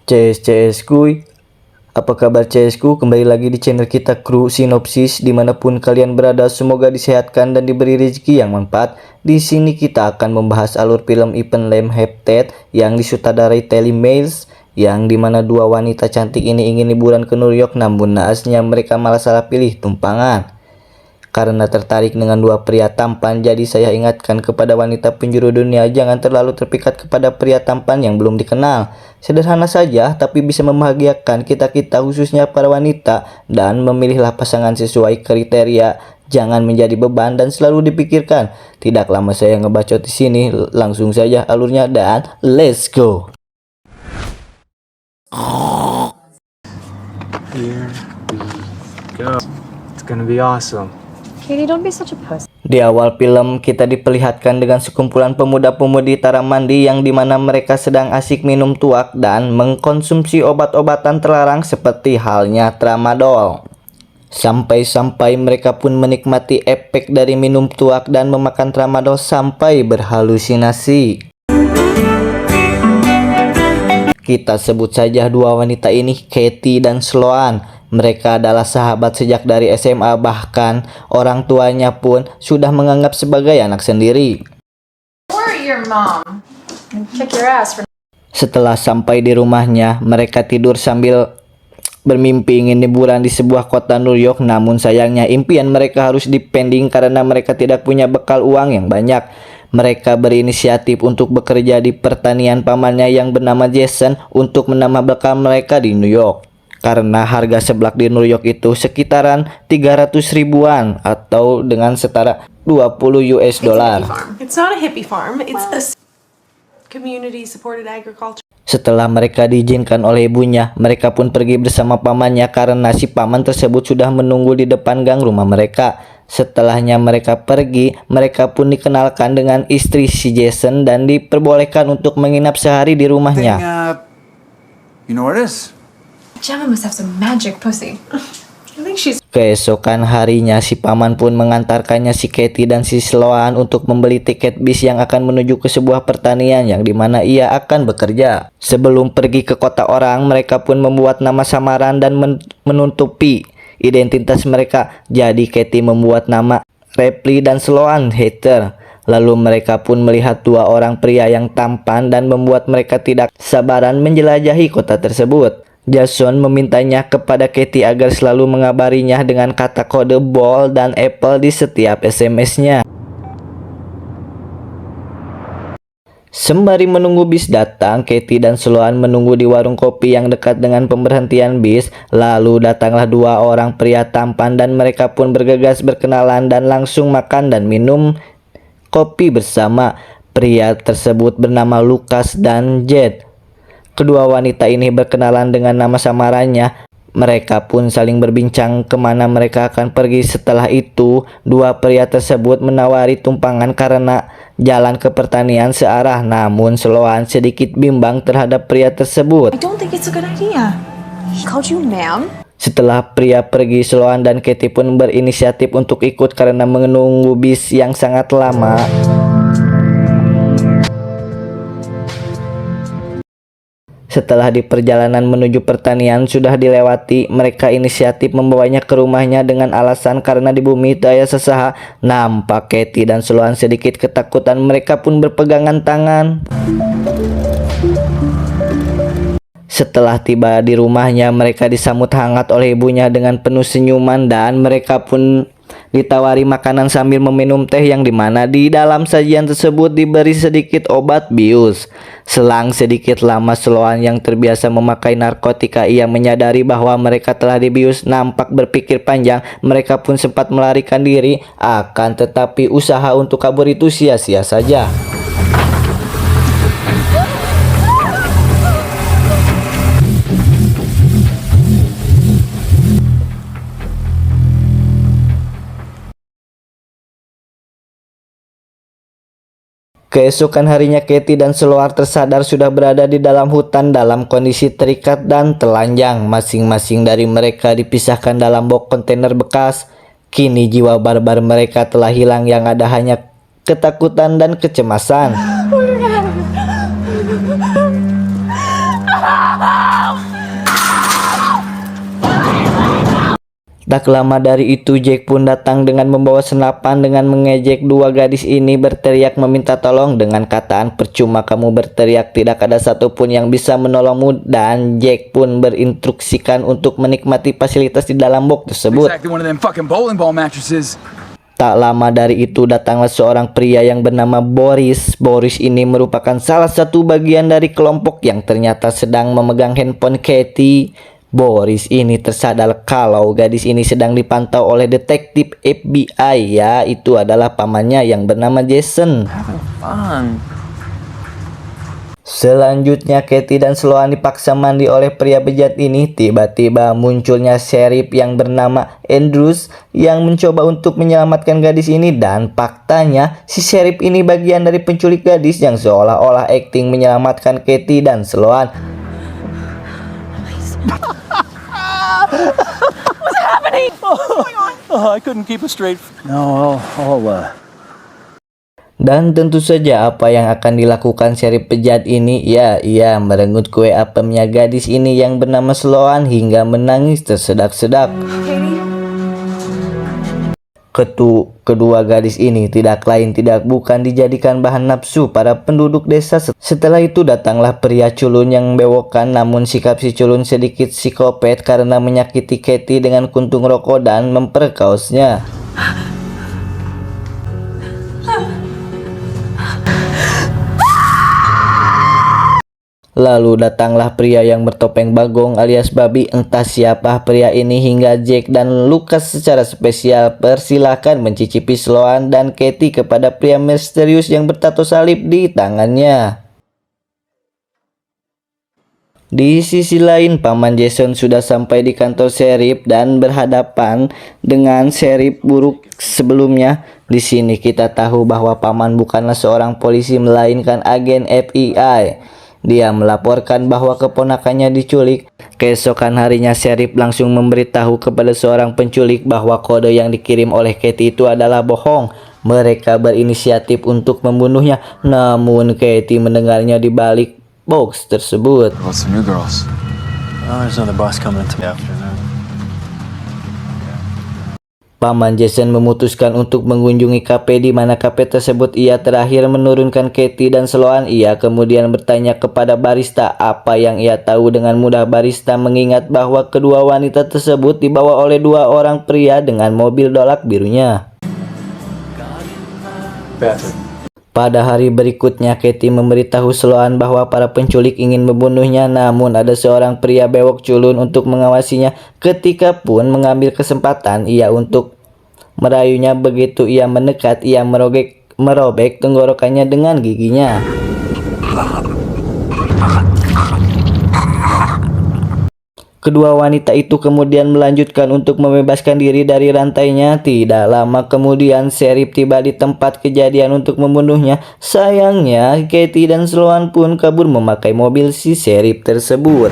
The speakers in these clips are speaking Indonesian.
CS kuy, apa kabar CS ku? Kembali lagi di channel kita Kru Sinopsis. Dimanapun kalian berada, semoga disehatkan dan diberi rezeki yang manfaat. Di sini kita akan membahas alur film Even Lem Hepted yang disutradarai Telly Miles, yang dimana dua wanita cantik ini ingin liburan ke New York, namun naasnya mereka malah salah pilih tumpangan. Karena tertarik dengan dua pria tampan, jadi saya ingatkan kepada wanita penjuru dunia, jangan terlalu terpikat kepada pria tampan yang belum dikenal. Sederhana saja, tapi bisa membahagiakan kita-kita, khususnya para wanita, dan memilihlah pasangan sesuai kriteria. Jangan menjadi beban dan selalu dipikirkan. Tidak lama saya ngebacot di sini, langsung saja alurnya dan let's go. Here we go. It's gonna be awesome. Katie, don't be such a puss. Di awal film kita diperlihatkan dengan sekumpulan pemuda-pemudi Taramandi yang dimana mereka sedang asik minum tuak dan mengkonsumsi obat-obatan terlarang seperti halnya tramadol. Sampai-sampai mereka pun menikmati efek dari minum tuak dan memakan tramadol sampai berhalusinasi. Kita sebut saja dua wanita ini, Katie dan Sloan. Mereka adalah sahabat sejak dari SMA, bahkan orang tuanya pun sudah menganggap sebagai anak sendiri. Setelah sampai di rumahnya, mereka tidur sambil bermimpi ingin liburan di sebuah kota New York. Namun sayangnya impian mereka harus dipending karena mereka tidak punya bekal uang yang banyak. Mereka berinisiatif untuk bekerja di pertanian pamannya yang bernama Jason untuk menambah bekal mereka di New York. Karena harga seblak di New York itu sekitaran 300 ribuan atau dengan setara 20 US dollar. It's not a hippie farm, it's a community supported agriculture. Setelah mereka diizinkan oleh ibunya, mereka pun pergi bersama pamannya karena si paman tersebut sudah menunggu di depan gang rumah mereka. Setelahnya mereka pergi, mereka pun dikenalkan dengan istri si Jason dan diperbolehkan untuk menginap sehari di rumahnya. You know where it is? Gemma must have some magic pussy. I think she's Keesokan harinya si paman pun mengantarkannya si Katie dan si Sloan untuk membeli tiket bis yang akan menuju ke sebuah pertanian yang dimana ia akan bekerja. Sebelum pergi ke kota orang, mereka pun membuat nama samaran dan menutupi identitas mereka. Jadi Katie membuat nama Ripley dan Sloan Hater. Lalu mereka pun melihat dua orang pria yang tampan dan membuat mereka tidak sabaran menjelajahi kota tersebut. Jason memintanya kepada Katie agar selalu mengabarinya dengan kata kode ball dan apple di setiap SMS-nya. Sembari menunggu bis datang, Katie dan Sloan menunggu di warung kopi yang dekat dengan pemberhentian bis. Lalu datanglah dua orang pria tampan dan mereka pun bergegas berkenalan dan langsung makan dan minum kopi bersama. Pria tersebut bernama Lucas dan Jed. Kedua wanita ini berkenalan dengan nama samarannya. Mereka pun saling berbincang kemana mereka akan pergi. Setelah itu, dua pria tersebut menawari tumpangan karena jalan ke pertanian searah. Namun Sloan sedikit bimbang terhadap pria tersebut. I don't think it's a good idea. He called you ma'am? Setelah pria pergi, Sloan dan Katie pun berinisiatif untuk ikut karena menunggu bis yang sangat lama. Setelah di perjalanan menuju pertanian sudah dilewati, mereka inisiatif membawanya ke rumahnya dengan alasan karena di bumi daya sesaha. Nampak Katie dan Sloan sedikit ketakutan, mereka pun berpegangan tangan. Setelah tiba di rumahnya, mereka disambut hangat oleh ibunya dengan penuh senyuman dan mereka pun ditawari makanan sambil meminum teh yang dimana di dalam sajian tersebut diberi sedikit obat bius. Selang sedikit lama, Sloan yang terbiasa memakai narkotika, ia menyadari bahwa mereka telah dibius. Nampak berpikir panjang, mereka pun sempat melarikan diri, akan tetapi usaha untuk kabur itu sia-sia saja. Keesokan harinya, Katie dan Sloan tersadar sudah berada di dalam hutan dalam kondisi terikat dan telanjang. Masing-masing dari mereka dipisahkan dalam box kontainer bekas. Kini jiwa barbar mereka telah hilang, yang ada hanya ketakutan dan kecemasan. Tak lama dari itu Jack pun datang dengan membawa senapan dengan mengejek dua gadis ini berteriak meminta tolong dengan kataan percuma kamu berteriak, tidak ada satupun yang bisa menolongmu, dan Jack pun berinstruksikan untuk menikmati fasilitas di dalam box tersebut. Exactly one of them fucking bowling ball mattresses. Tak lama dari itu datanglah seorang pria yang bernama Boris. Boris ini merupakan salah satu bagian dari kelompok yang ternyata sedang memegang handphone Katie. Boris ini tersadar kalau gadis ini sedang dipantau oleh detektif FBI, ya itu adalah pamannya yang bernama Jason. Selanjutnya Katie dan Sloan dipaksa mandi oleh pria bejat ini. Tiba-tiba munculnya sheriff yang bernama Andrews yang mencoba untuk menyelamatkan gadis ini, dan faktanya si sheriff ini bagian dari penculik gadis yang seolah-olah acting menyelamatkan Katie dan Sloan. What's happening? I couldn't keep a straight. No, I'll Dan tentu saja apa yang akan dilakukan sheriff bejat ini? Ya, ia merenggut kue apemnya gadis ini yang bernama Sloan hingga menangis tersedak-sedak. Kedua gadis ini tidak lain tidak bukan dijadikan bahan nafsu para penduduk desa. Setelah itu datanglah pria culun yang bewokan, namun sikap si culun sedikit psikopat karena menyakiti Katie dengan kuntung rokok dan memperkaosnya. Lalu datanglah pria yang bertopeng bagong alias babi, entah siapa pria ini, hingga Jack dan Lucas secara spesial persilahkan mencicipi Sloan dan Katie kepada pria misterius yang bertato salib di tangannya. Di sisi lain, paman Jason sudah sampai di kantor sheriff dan berhadapan dengan sheriff buruk sebelumnya. Di sini kita tahu bahwa paman bukanlah seorang polisi melainkan agen FBI. Dia melaporkan bahwa keponakannya diculik. Keesokan harinya sheriff langsung memberitahu kepada seorang penculik bahwa kode yang dikirim oleh Katie itu adalah bohong. Mereka berinisiatif untuk membunuhnya, namun Katie mendengarnya di balik box tersebut. What's the new girls? There's another bus coming to me afternoon. Paman Jason memutuskan untuk mengunjungi kafe di mana kafe tersebut ia terakhir menurunkan Katie dan Sloan. Ia kemudian bertanya kepada barista apa yang ia tahu. Dengan mudah barista mengingat bahwa kedua wanita tersebut dibawa oleh dua orang pria dengan mobil dolak birunya. Pada hari berikutnya Katie memberitahu Sloan bahwa para penculik ingin membunuhnya, namun ada seorang pria bewok culun untuk mengawasinya. Ketika pun mengambil kesempatan ia untuk merayunya. Begitu ia mendekat, ia merobek tenggorokannya dengan giginya. Kedua wanita itu kemudian melanjutkan untuk membebaskan diri dari rantainya. Tidak lama kemudian sheriff tiba di tempat kejadian untuk membunuhnya. Sayangnya Katie dan Sloan pun kabur memakai mobil si sheriff tersebut.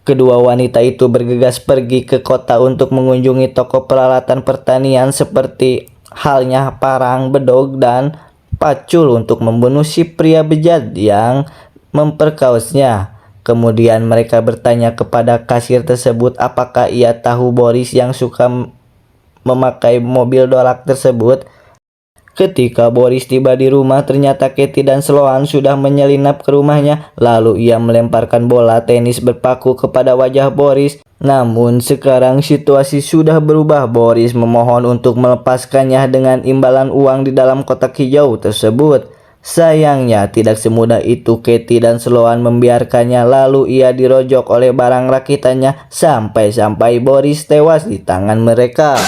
Kedua wanita itu bergegas pergi ke kota untuk mengunjungi toko peralatan pertanian seperti halnya parang, bedog, dan pacul untuk membunuh si pria bejat yang memperkaosnya. Kemudian mereka bertanya kepada kasir tersebut apakah ia tahu Boris yang suka memakai mobil dolak tersebut. Ketika Boris tiba di rumah, ternyata Katie dan Sloan sudah menyelinap ke rumahnya. Lalu ia melemparkan bola tenis berpaku kepada wajah Boris. Namun sekarang situasi sudah berubah. Boris memohon untuk melepaskannya dengan imbalan uang di dalam kotak hijau tersebut. Sayangnya tidak semudah itu Katie dan Sloan membiarkannya. Lalu ia dirojok oleh barang rakitannya sampai-sampai Boris tewas di tangan mereka.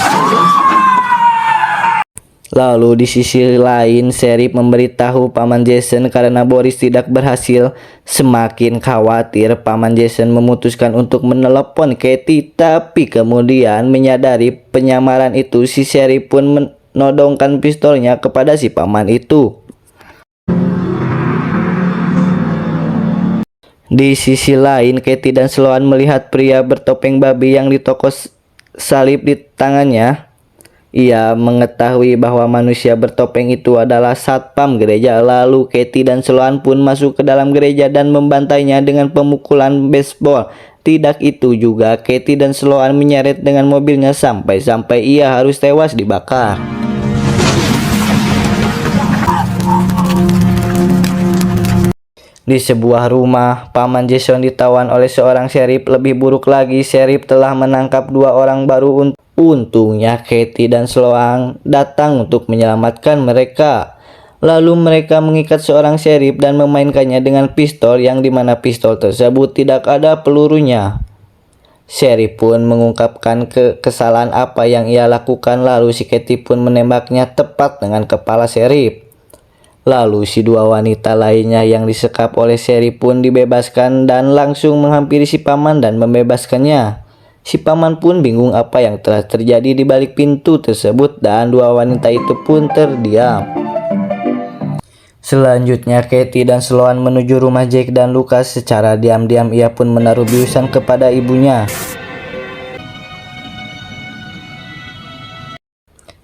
Lalu di sisi lain sheriff memberitahu paman Jason karena Boris tidak berhasil. Semakin khawatir, paman Jason memutuskan untuk menelepon Katie, tapi kemudian menyadari penyamaran itu, si sheriff pun menodongkan pistolnya kepada si paman itu. Di sisi lain, Katie dan Sloan melihat pria bertopeng babi yang di toko salib di tangannya. Ia mengetahui bahwa manusia bertopeng itu adalah satpam gereja. Lalu Katie dan Sloan pun masuk ke dalam gereja dan membantainya dengan pemukulan baseball. Tidak itu juga, Katie dan Sloan menyeret dengan mobilnya sampai-sampai ia harus tewas dibakar. Di sebuah rumah, Paman Jason ditawan oleh seorang sheriff. Lebih buruk lagi, sheriff telah menangkap 2 orang baru. Untungnya Katie dan Sloan datang untuk menyelamatkan mereka. Lalu mereka mengikat seorang sheriff dan memainkannya dengan pistol yang dimana pistol tersebut tidak ada pelurunya. Sheriff pun mengungkapkan kesalahan apa yang ia lakukan, lalu si Katie pun menembaknya tepat dengan kepala sheriff. Lalu si 2 wanita lainnya yang disekap oleh sheriff pun dibebaskan dan langsung menghampiri si paman dan membebaskannya. Si paman pun bingung apa yang telah terjadi di balik pintu tersebut dan 2 wanita itu pun terdiam. Selanjutnya Katie dan Sloan menuju rumah Jake dan Lucas. Secara diam-diam ia pun menaruh biusan kepada ibunya.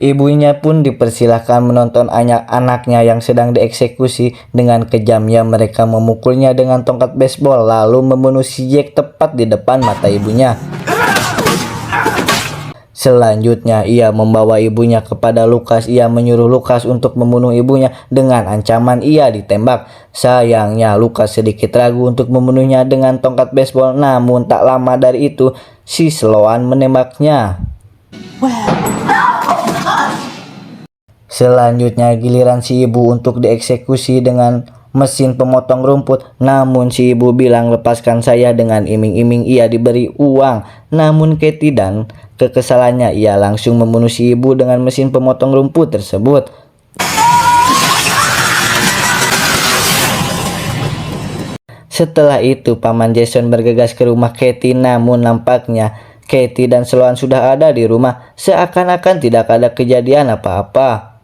Ibunya pun dipersilahkan menonton anaknya yang sedang dieksekusi. Dengan kejamnya mereka memukulnya dengan tongkat baseball lalu membunuh si Jake tepat di depan mata ibunya. Selanjutnya ia membawa ibunya kepada Lucas. Ia menyuruh Lucas untuk membunuh ibunya dengan ancaman ia ditembak. Sayangnya Lucas sedikit ragu untuk membunuhnya dengan tongkat baseball, namun tak lama dari itu si Sloan menembaknya. Selanjutnya giliran si ibu untuk dieksekusi dengan mesin pemotong rumput. Namun si ibu bilang lepaskan saya, dengan iming-iming ia diberi uang. Namun Katie dan kekesalannya ia langsung membunuh si ibu dengan mesin pemotong rumput tersebut. Setelah itu Paman Jason bergegas ke rumah Katie, namun nampaknya Katie dan Sloan sudah ada di rumah, seakan-akan tidak ada kejadian apa-apa.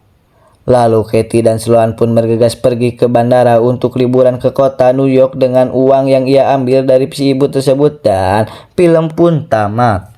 Lalu Katie dan Sloan pun bergegas pergi ke bandara untuk liburan ke kota New York dengan uang yang ia ambil dari si ibu tersebut, dan film pun tamat.